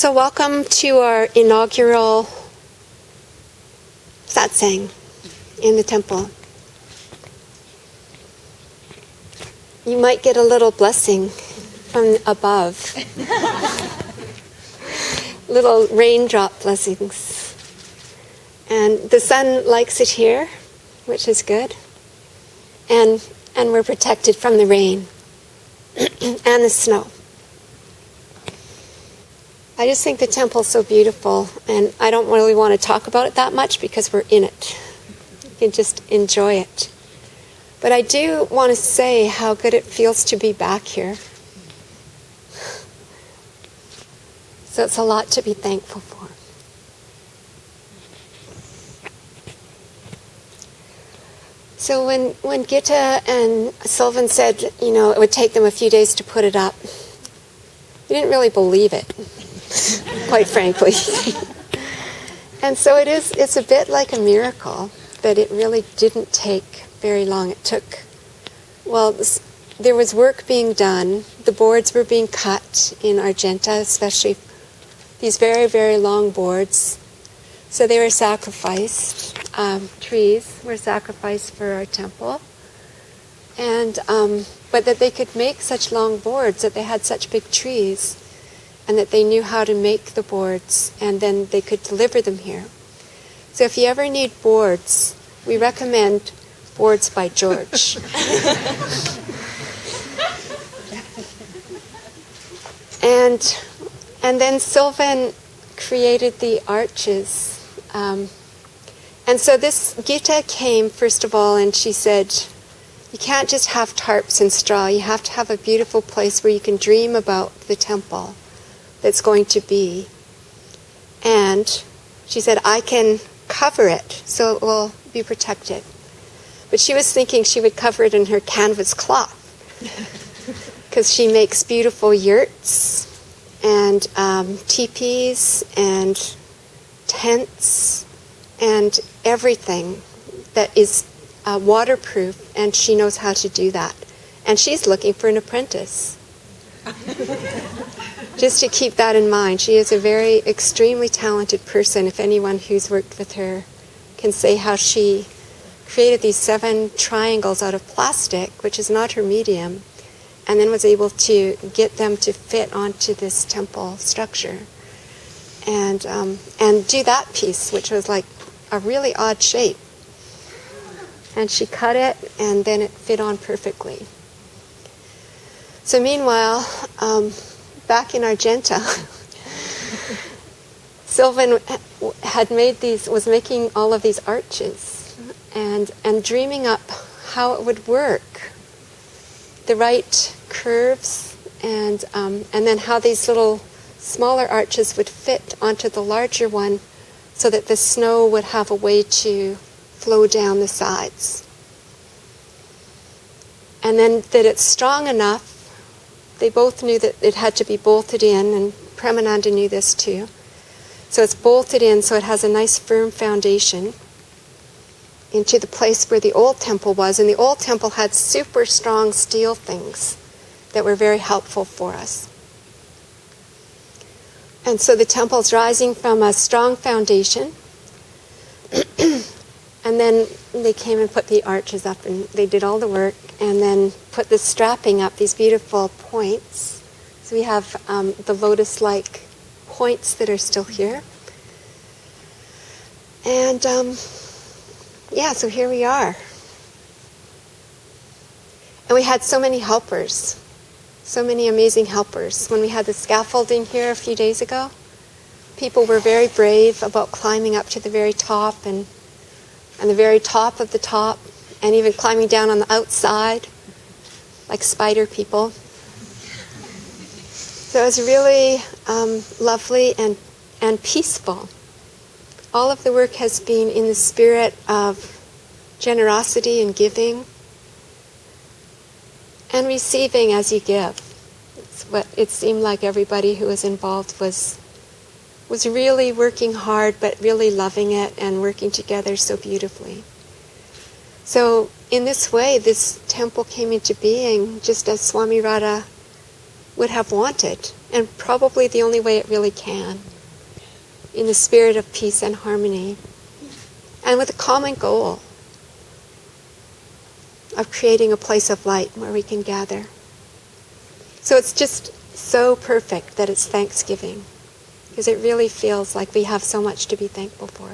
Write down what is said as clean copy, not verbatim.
So welcome to our inaugural satsang in the temple. You might get a little blessing from above. Little raindrop blessings. And the sun likes it here, which is good. And we're protected from the rain and the snow. I just think the temple's so beautiful, and I don't really want to talk about it that much because we're in it. You can just enjoy it. But I do want to say how good it feels to be back here. So it's a lot to be thankful for. So when Gita and Sylvan said, it would take them a few days to put it up, we didn't really believe it. Quite frankly. And so it's a bit like a miracle that it really didn't take very long. It took, there was work being done. The boards were being cut in Argenta, especially these very, very long boards. So they were sacrificed. Trees were sacrificed for our temple. And but that they could make such long boards, that they had such big trees, and that they knew how to make the boards, and then they could deliver them here. So if you ever need boards, we recommend Boards by George. And then Sylvan created the arches. And so this Gita came, first of all, and she said, you can't just have tarps and straw. You have to have a beautiful place where you can dream about the temple that's going to be. And she said, I can cover it so it will be protected. But she was thinking she would cover it in her canvas cloth because she makes beautiful yurts and teepees and tents and everything that is waterproof, and she knows how to do that. And she's looking for an apprentice. Just to keep that in mind, she is a very extremely talented person. If anyone who's worked with her can say how she created these 7 triangles out of plastic, which is not her medium, and then was able to get them to fit onto this temple structure. And do that piece, which was like a really odd shape. And she cut it, and then it fit on perfectly. So meanwhile, back in Argenta, Sylvan was making all of these arches and dreaming up how it would work, the right curves, and then how these little smaller arches would fit onto the larger one so that the snow would have a way to flow down the sides. And then that it's strong enough. They both knew that it had to be bolted in, and Premananda knew this too. So it's bolted in so it has a nice firm foundation into the place where the old temple was. And the old temple had super strong steel things that were very helpful for us. And so the temple's rising from a strong foundation. And then they came and put the arches up, and they did all the work, and then put the strapping up, these beautiful points. So we have the lotus-like points that are still here. And so here we are. And we had so many helpers, so many amazing helpers. When we had the scaffolding here a few days ago, people were very brave about climbing up to the very top and the very top of the top, and even climbing down on the outside, like spider people. So it was really lovely and peaceful. All of the work has been in the spirit of generosity and giving, and receiving as you give. It's what it seemed like everybody who was involved was really working hard, but really loving it and working together so beautifully. So in this way, this temple came into being just as Swami Radha would have wanted. and probably the only way it really can, in the spirit of peace and harmony, and with a common goal of creating a place of light where we can gather. So it's just so perfect that it's Thanksgiving, because it really feels like we have so much to be thankful for.